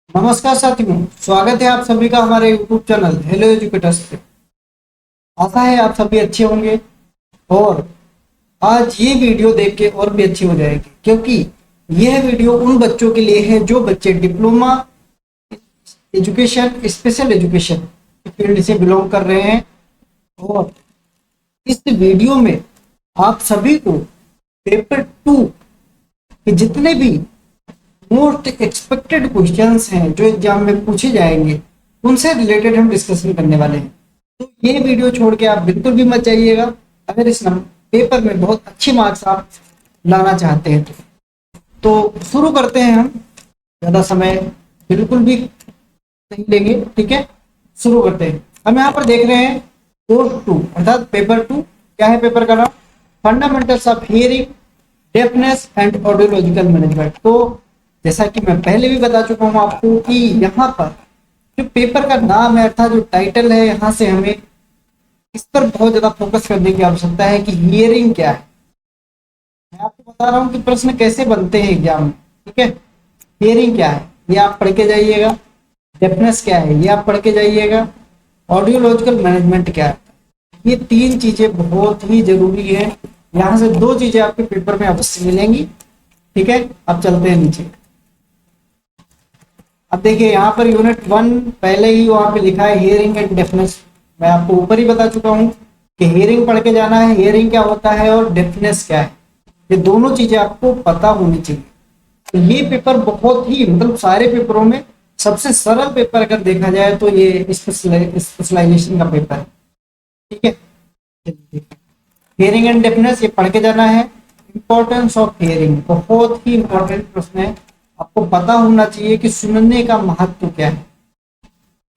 नमस्कार साथियों, स्वागत है आप सभी का हमारे YouTube चैनल हेलो एजुकेटर्स पे। आशा है आप सभी अच्छे होंगे और आज ये वीडियो देख के और भी अच्छी हो जाएगी, क्योंकि यह वीडियो उन बच्चों के लिए है जो बच्चे diploma education, special education field से बिलोंग कर रहे हैं। और इस वीडियो में आप सभी को पेपर 2 के जितने भी मोस्ट एक्सपेक्टेड क्वेश्चंस हैं जो एग्जाम में पूछे जाएंगे उनसे रिलेटेड हम डिस्कशन करने वाले हैं। तो ये वीडियो छोड़ के आप बिल्कुल भी मत जाइएगा अगर इस पेपर में बहुत अच्छे मार्क्स आप लाना चाहते हैं। तो शुरू करते हैं हम, ज़्यादा समय बिल्कुल भी नहीं लेंगे, ठीक है। शुरू करते हैं। हम यहाँ पर देख रहे हैं कोर्स 2 अर्थात पेपर 2। क्या है पेपर का नाम? Fundamentals of hearing, deafness and audiological management. तो जैसा कि मैं पहले भी बता चुका हूँ आपको कि यहाँ पर जो पेपर का नाम है अर्थात जो टाइटल है, यहाँ से हमें इस पर बहुत ज्यादा फोकस करने की आवश्यकता है कि हियरिंग क्या है। मैं आपको बता रहा हूँ कि प्रश्न कैसे बनते हैं एग्जाम में, ठीक है। हियरिंग क्या है ये आप पढ़ के जाइएगा, डेफनेस क्या है ये आप पढ़ के जाइएगा, ऑडियोलॉजिकल मैनेजमेंट क्या है। ये तीन चीजें बहुत ही जरूरी है। यहाँ से दो चीजें आपके पेपर में अवश्य मिलेंगी, ठीक है। अब चलते हैं नीचे। अब देखिए यहाँ पर यूनिट 1 पहले ही वहां पे लिखा है हियरिंग एंड डेफनेस। मैं आपको ऊपर ही बता चुका हूँ कि हियरिंग पढ़ के जाना है, हियरिंग क्या होता है और डेफनेस क्या है। ये दोनों चीजें आपको पता होनी चाहिए। तो ये पेपर बहुत ही मतलब सारे पेपरों में सबसे सरल पेपर अगर देखा जाए तो ये स्पेशलाइजेशन का पेपर है, ठीक है। हियरिंग एंड डेफनेस ये पढ़ के जाना है। इंपॉर्टेंस ऑफ हियरिंग बहुत ही इंपॉर्टेंट प्रश्न है। आपको पता होना चाहिए कि सुनने का महत्व क्या है।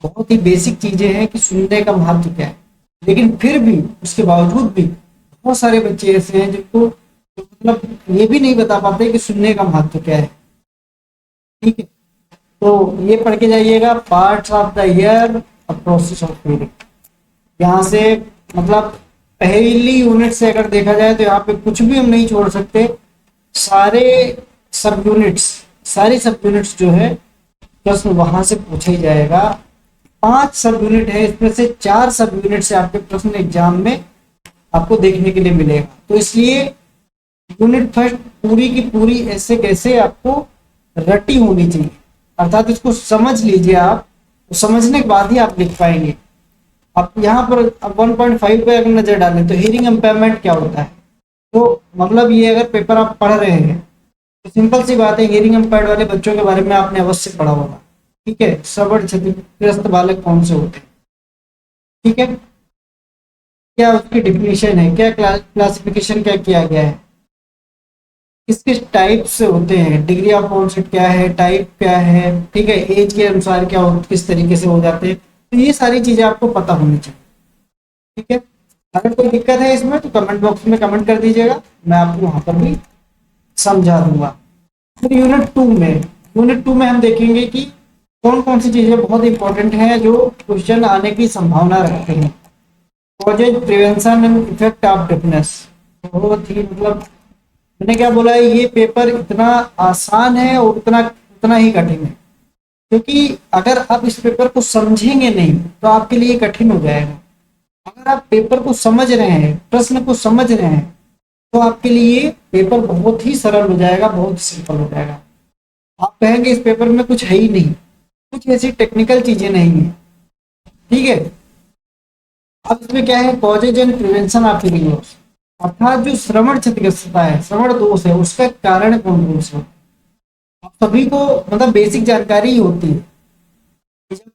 बहुत ही बेसिक चीजें हैं कि सुनने का महत्व क्या है, लेकिन फिर भी उसके बावजूद भी बहुत सारे बच्चे ऐसे हैं जिनको मतलब ये भी नहीं बता पाते कि सुनने का महत्व क्या है, ठीक है। तो ये पढ़ के जाइएगा, parts of the year, process of hearing. यहाँ से मतलब पहली यूनिट से अगर देखा जाए तो यहाँ पे कुछ भी हम नहीं छोड़ सकते। सारे सब यूनिट्स सारी सब यूनिट्स जो है प्रश्न वहां से पूछा ही जाएगा। 5 सब यूनिट है, इसमें से 4 सब यूनिट से आपके प्रश्न एग्जाम में आपको देखने के लिए मिलेगा। तो इसलिए यूनिट फर्स्ट पूरी की पूरी ऐसे कैसे आपको रटी होनी चाहिए, अर्थात इसको समझ लीजिए आप, तो समझने के बाद ही आप लिख पाएंगे। अब यहाँ पर अब 1.5 पे अगर नजर डालें तो हियरिंग इम्पेयरमेंट क्या होता है। तो मतलब ये अगर पेपर आप पढ़ रहे हैं तो सिंपल सी बात है, हियरिंग इम्पेयर्ड वाले बच्चों के बारे में आपने अवश्य पढ़ा होगा, ठीक है। श्रवण क्षतिग्रस्त बालक कौन से होते हैं, ठीक है। क्या उसकी डिफिनीशन है, क्या क्लासिफिकेशन क्या किया गया है, किस किस टाइप से होते हैं, डिग्री ऑफ ऑनसेट क्या है, टाइप क्या है, ठीक है, एज के अनुसार क्या हो, किस तरीके से हो जाते हैं। तो ये सारी चीजें आपको पता होनी चाहिए, ठीक है। अगर कोई दिक्कत है इसमें तो कमेंट बॉक्स में कमेंट कर दीजिएगा, मैं आपको वहां पर भी समझा दूंगा। फिर यूनिट 2 में हम देखेंगे कि कौन कौन सी चीजें बहुत इंपॉर्टेंट हैं जो क्वेश्चन आने की संभावना रखते हैं। Causes, prevention and effect of deafness. बहुत ही मतलब मैंने क्या बोला है, ये पेपर इतना आसान है और उतना उतना ही कठिन है, क्योंकि अगर आप इस पेपर को समझेंगे नहीं तो आपके लिए कठिन हो जाएगा। अगर आप पेपर को समझ रहे हैं, प्रश्न को समझ रहे हैं, तो आपके लिए पेपर बहुत ही सरल हो जाएगा, बहुत सिंपल हो जाएगा। आप कहेंगे इस पेपर में कुछ है ही नहीं, कुछ ऐसी टेक्निकल चीजें नहीं है, ठीक है। अब इसमें क्या है, causes and prevention of hearing loss, अर्थात जो श्रवण क्षतिग्रस्तता है, श्रवण दोष है, उसका कारण कौन कौन से होते हैं। आप सभी को मतलब बेसिक जानकारी ही होती है। जब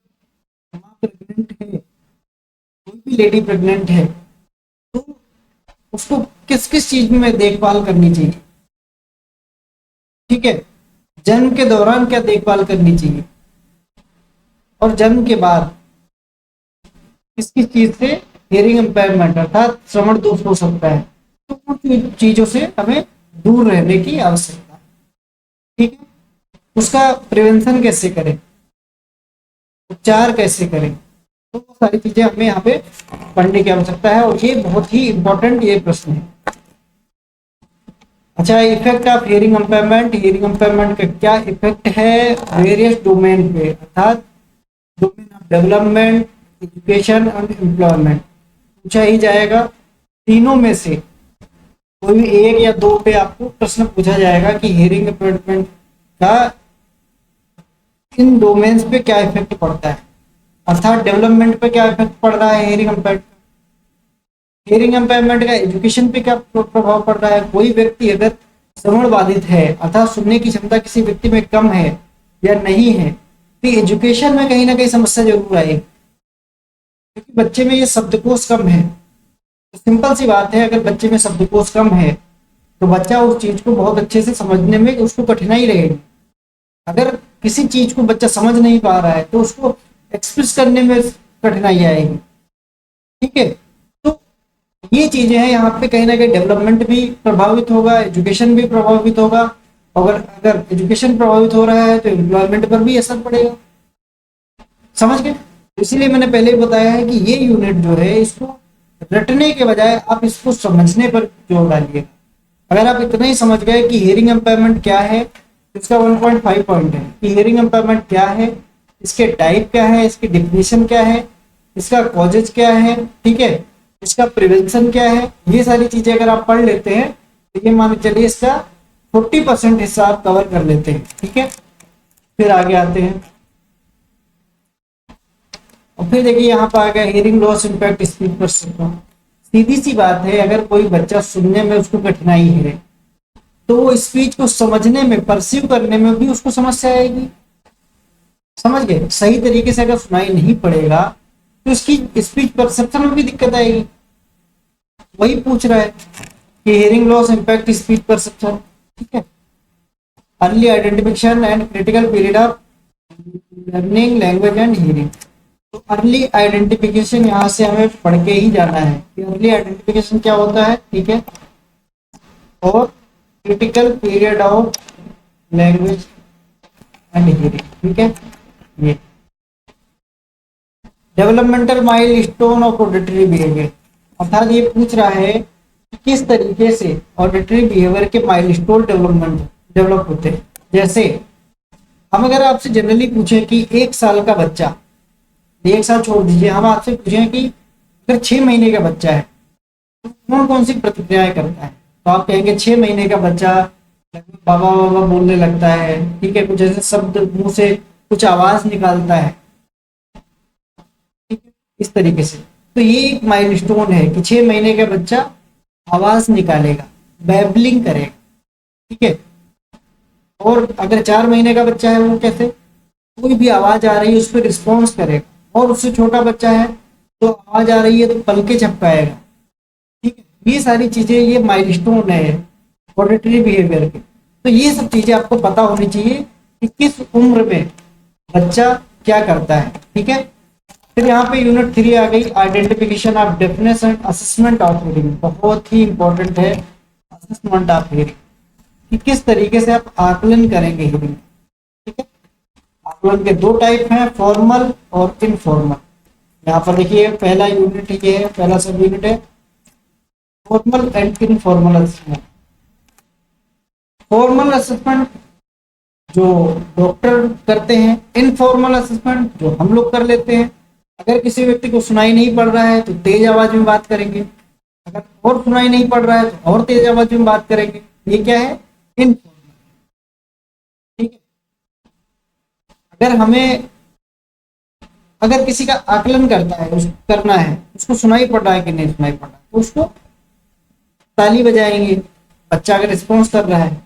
माँ प्रेग्नेंट है, कोई भी लेडी प्रेग्नेंट है, तो उसको किस किस चीज में देखभाल करनी चाहिए, ठीक है। जन्म के दौरान क्या देखभाल करनी चाहिए और जन्म के बाद किस किस चीज से हियरिंग इम्पेयरमेंट अर्थात श्रवण दोष हो सकता है। तो उन चीजों से हमें दूर रहने की आवश्यकता है, ठीक है। उसका प्रिवेंशन कैसे करें, उपचार कैसे करें, तो वो सारी चीजें हमें यहाँ पे पढ़ने की आवश्यकता है और ये बहुत ही इंपॉर्टेंट ये प्रश्न है। अच्छा, effect of hearing impairment. Hearing impairment का क्या इफेक्ट है वेरियस डोमेन पे, अर्थात domain of development, education and employment. पूछा ही जाएगा तीनों में से कोई भी एक या दो पे आपको प्रश्न पूछा जाएगा कि हियरिंग इम्पेयरमेंट का इन डोमेन्स पे क्या इफेक्ट पड़ता है, अर्थात डेवलपमेंट पे क्या इफेक्ट पड़ रहा है हियरिंग इम्पेयरमेंट, हियरिंग इम्पेयरमेंट का एजुकेशन पे क्या प्रभाव पड़ रहा है। कोई व्यक्ति अगर श्रवण बाधित है अर्थात सुनने की क्षमता किसी व्यक्ति में कम है या नहीं है, तो एजुकेशन में कहीं ना कहीं समस्या जरूर आएगी, क्योंकि बच्चे में ये शब्दकोश कम है। तो सिंपल सी बात है, अगर बच्चे में शब्दकोश कम है तो बच्चा उस चीज को बहुत अच्छे से समझने में उसको कठिनाई रहेगी। अगर किसी चीज को बच्चा समझ नहीं पा रहा है तो उसको एक्सप्रेस करने में कठिनाई आएगी। ठीक है, तो ये चीजें हैं, यहाँ पे कहीं ना कहीं डेवलपमेंट भी प्रभावित होगा, एजुकेशन भी प्रभावित होगा। अगर अगर एजुकेशन प्रभावित हो रहा है तो एम्प्लॉयमेंट पर भी असर पड़ेगा। समझ गए? इसीलिए मैंने पहले ही बताया है कि ये यूनिट जो है इसको रटने के बजाय आप इसको समझने पर जोर डालिए। अगर आप इतना ही समझ गए कि हियरिंग इम्पेयरमेंट क्या है, इसका 1.5 पॉइंट है कि हियरिंग इम्पेयरमेंट क्या है, इसके टाइप क्या है, इसकी डिफिनेशन क्या है, इसका कॉजेज क्या है, ठीक है, इसका प्रिवेंशन क्या है, ये सारी चीजें अगर आप पढ़ लेते हैं तो ये मान के चलिए इसका 40% हिस्सा आप कवर कर लेते हैं। ठीक है, फिर आगे आते हैं और फिर देखिए यहाँ पर आ गया hearing loss impact speech perception. सीधी सी बात है, अगर कोई बच्चा सुनने में उसको कठिनाई है तो वो स्पीच को समझने में, परसीव करने में भी उसको समस्या आएगी। समझ गए? सही तरीके से अगर सुनाई नहीं पड़ेगा तो उसकी स्पीच परसेप्शन में भी दिक्कत आएगी। वही पूछ रहा है कि hearing loss impact speech perception. ठीक है, early identification and critical period of learning language and hearing. तो अर्ली आइडेंटिफिकेशन यहाँ से हमें पढ़ के ही जाना है कि अर्ली आइडेंटिफिकेशन क्या होता है। ठीक है, और critical period of language and hearing. ठीक है, ये developmental milestone of auditory behaviour, अर्थात ये पूछ रहा है कि किस तरीके से ऑडिटरी बिहेवियर के माइलस्टोन डेवलप होते हैं। जैसे हम अगर आपसे जनरली पूछें कि 1 साल का बच्चा, 1 साल छोड़ दीजिए, हम आपसे पूछें कि अगर 6 महीने का बच्चा है तो कौन कौन सी प्रतिक्रियाएं करता है, तो आप कहेंगे 6 महीने का बच्चा बाबा बाबा बोलने लगता है। ठीक है, कुछ ऐसे शब्द मुंह से कुछ आवाज निकालता है, ठीक है, इस तरीके से। तो ये एक माइलस्टोन है कि 6 महीने का बच्चा आवाज निकालेगा, बैबलिंग करेगा। ठीक है, और अगर 4 महीने का बच्चा है वो कैसे, कोई भी आवाज आ रही है उस पर रिस्पॉन्स करेगा, और उससे छोटा बच्चा है तो आवाज आ रही है तो पलके झपकाएगा। ठीक है, ये सारी चीजें, ये माइलस्टोन है ऑडिटरी बिहेवियर के। तो ये सब चीजें आपको पता होनी चाहिए कि किस उम्र में बच्चा क्या करता है। ठीक है, फिर यहाँ पे यूनिट 3 आ गई, identification of deafness and assessment of hearing. बहुत ही इंपॉर्टेंट है असेसमेंट ऑफ हियरिंग, कि किस तरीके से आप आकलन करेंगे हियरिंग। ठीक है, आकलन के 2 टाइप हैं, फॉर्मल और इनफॉर्मल। यहाँ पर देखिए पहला यूनिट ये है, पहला सब यूनिट है formal and informal assessment. Formal assessment जो डॉक्टर करते हैं, इनफॉर्मल असेसमेंट जो हम लोग कर लेते हैं। अगर किसी व्यक्ति को सुनाई नहीं पड़ रहा है तो तेज आवाज में बात करेंगे, अगर और सुनाई नहीं पड़ रहा है तो और तेज आवाज में बात करेंगे। ये क्या है? इनफॉर्मल। ठीक है, अगर हमें, अगर किसी का आकलन करना है, उसको सुनाई पड़ रहा है कि नहीं सुनाई पड़ रहा है, तो उसको ताली बजाएंगे। बच्चा अगर रिस्पॉन्स कर रहा है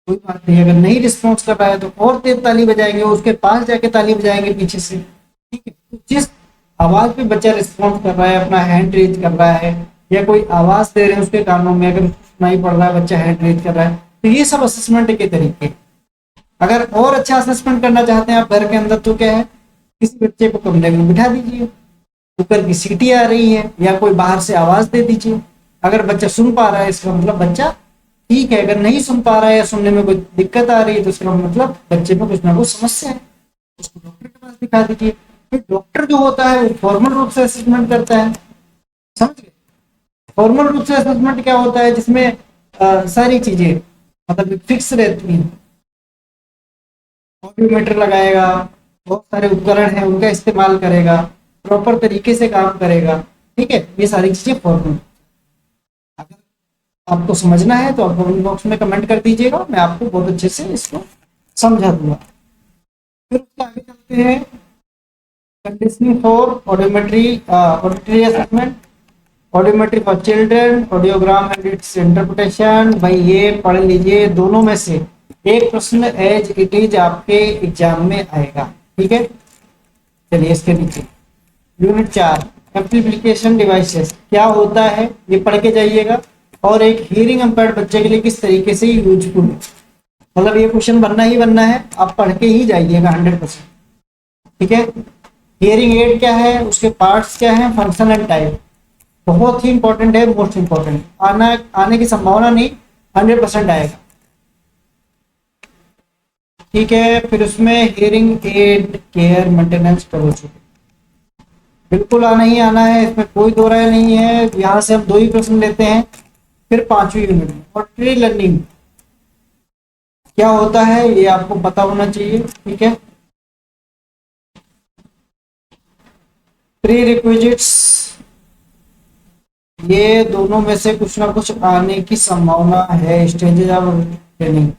कोई बात नहीं, अगर नहीं रिस्पॉन्स कर रहा है तो और तेज ताली बजाएंगे, उसके पास जाके ताली बजाएंगे पीछे से। ठीक है, तो जिस आवाज पे बच्चा रिस्पॉन्स कर रहा है, अपना हैंड रेज कर रहा है या कोई आवाज दे रहे हैं उसके कानों में, अगर सुनाई पड़ रहा है, बच्चा हैंड रेज कर रहा है, तो ये सब असेसमेंट के तरीके। अगर और अच्छा असेसमेंट करना चाहते हैं आप घर के अंदर, तो क्या है, किसी बच्चे को कमरे में बिठा दीजिए, कुकर की सीटी आ रही है या कोई बाहर से आवाज दे दीजिए। अगर बच्चा सुन पा रहा है इसका मतलब बच्चा ठीक है, अगर नहीं सुन पा रहा है या सुनने में कोई दिक्कत आ रही है तो इसका मतलब बच्चे में कुछ ना कुछ समस्या है, उसको डॉक्टर के पास दिखा दीजिए। फिर डॉक्टर जो होता है वो फॉर्मल रूप से असेसमेंट करता है। समझ गए? फॉर्मल रूप से असेसमेंट क्या होता है, जिसमें सारी चीजें मतलब फिक्स रहती हैं। ऑडियोमीटर लगाएगा, बहुत सारे उपकरण हैं उनका इस्तेमाल करेगा, प्रॉपर तरीके से काम करेगा। ठीक है, ये सारी चीजें फॉर्मूला। अगर आपको समझना है तो आप कमेंट बॉक्स में कमेंट कर दीजिएगा, मैं आपको बहुत अच्छे से इसको समझा दूंगा। फिर उसके आगे चलते हैं, conditioning for audiometry, auditory assessment, audiometry for children, audiogram and it's interpretation. भाई ये पढ़ लीजिए, दोनों में से एक प्रश्न एज इट इज आपके एग्जाम में आएगा। ठीक है, चलिए इसके नीचे यूनिट 4 एम्प्लीफिकेशन डिवाइसेस क्या होता है, ये पढ़ के जाइएगा। और एक हियरिंग इम्पेयर्ड बच्चे के लिए किस तरीके से यूजफुल है, मतलब ये क्वेश्चन बनना ही बनना है, आप पढ़ के ही जाइएगा 100%। ठीक है, हियरिंग एड क्या है, उसके पार्ट्स क्या हैं, फंक्शन एंड टाइप, बहुत ही इंपॉर्टेंट है, मोस्ट इंपॉर्टेंट। आने की संभावना नहीं, 100% आएगा। ठीक है, फिर उसमें hearing aid care maintenance troubleshooting बिल्कुल आना ही आना है, इसमें कोई दो राय नहीं है। यहाँ से हम 2 ही प्रश्न लेते हैं। फिर 5वीं यूनिट में ऑडिटरी लर्निंग क्या होता है, ये आपको पता होना चाहिए। ठीक है, प्री रिक्विजिट्स, ये दोनों में से कुछ ना कुछ आने की संभावना है। स्टेजेस ऑफ ट्रेनिंग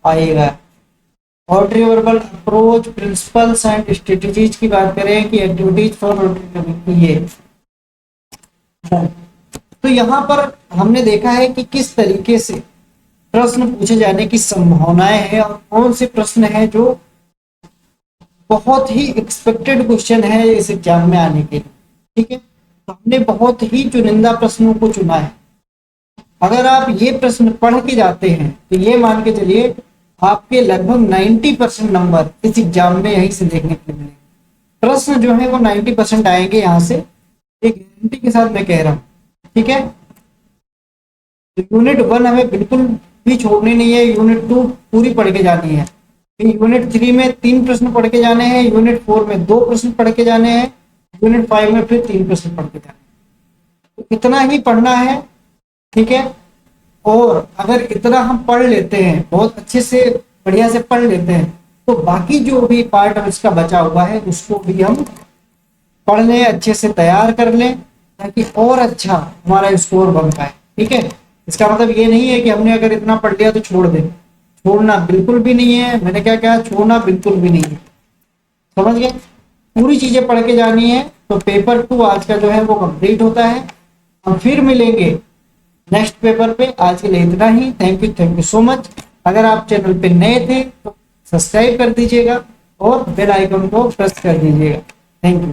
आएगा। Auditory verbal approach, principles and strategies की बात करें कि एक्टिविटीज फॉर ये, तो यहाँ पर हमने देखा है कि किस तरीके से प्रश्न पूछे जाने की संभावनाएं हैं और कौन से प्रश्न है जो बहुत ही एक्सपेक्टेड क्वेश्चन है इस एग्जाम में आने के लिए। ठीक है, तो हमने बहुत ही चुनिंदा प्रश्नों को चुना है। अगर आप ये प्रश्न पढ़ के जाते हैं तो ये मान के चलिए आपके लगभग 90% नंबर इस एग्जाम में यहीं से देखने को मिलेंगे। प्रश्न जो है वो 90% आएंगे यहाँ से, एक गारंटी के साथ मैं कह रहा हूँ। ठीक है, यूनिट 1 हमें बिल्कुल भी छोड़नी नहीं है, यूनिट 2 पूरी पढ़ के जानी है। यूनिट 3 में 3 प्रश्न पढ़ के जाने हैं, यूनिट 4 में 2 प्रश्न पढ़ के जाने हैं, यूनिट 5 में फिर 3 प्रश्न पढ़ के जाने हैं। तो इतना ही पढ़ना है। ठीक है, और अगर इतना हम पढ़ लेते हैं, बहुत अच्छे से बढ़िया से पढ़ लेते हैं, तो बाकी जो भी पार्ट अब इसका बचा हुआ है उसको भी हम पढ़ लें, अच्छे से तैयार कर लें, ताकि और अच्छा हमारा स्कोर बन पाए। ठीक है, इसका मतलब ये नहीं है कि हमने अगर इतना पढ़ लिया तो छोड़ दें, छोड़ना बिल्कुल भी नहीं है। मैंने क्या कहा, छोड़ना बिल्कुल भी नहीं है। समझ गए, पूरी चीजें पढ़ के जानी है। तो पेपर 2 आज का जो है वो कंप्लीट होता है। हम फिर मिलेंगे नेक्स्ट पेपर पे। आज के लिए इतना ही। Thank you so much. अगर आप चैनल पे नए थे तो सब्सक्राइब कर दीजिएगा और बेल आइकन को प्रेस कर दीजिएगा। Thank you.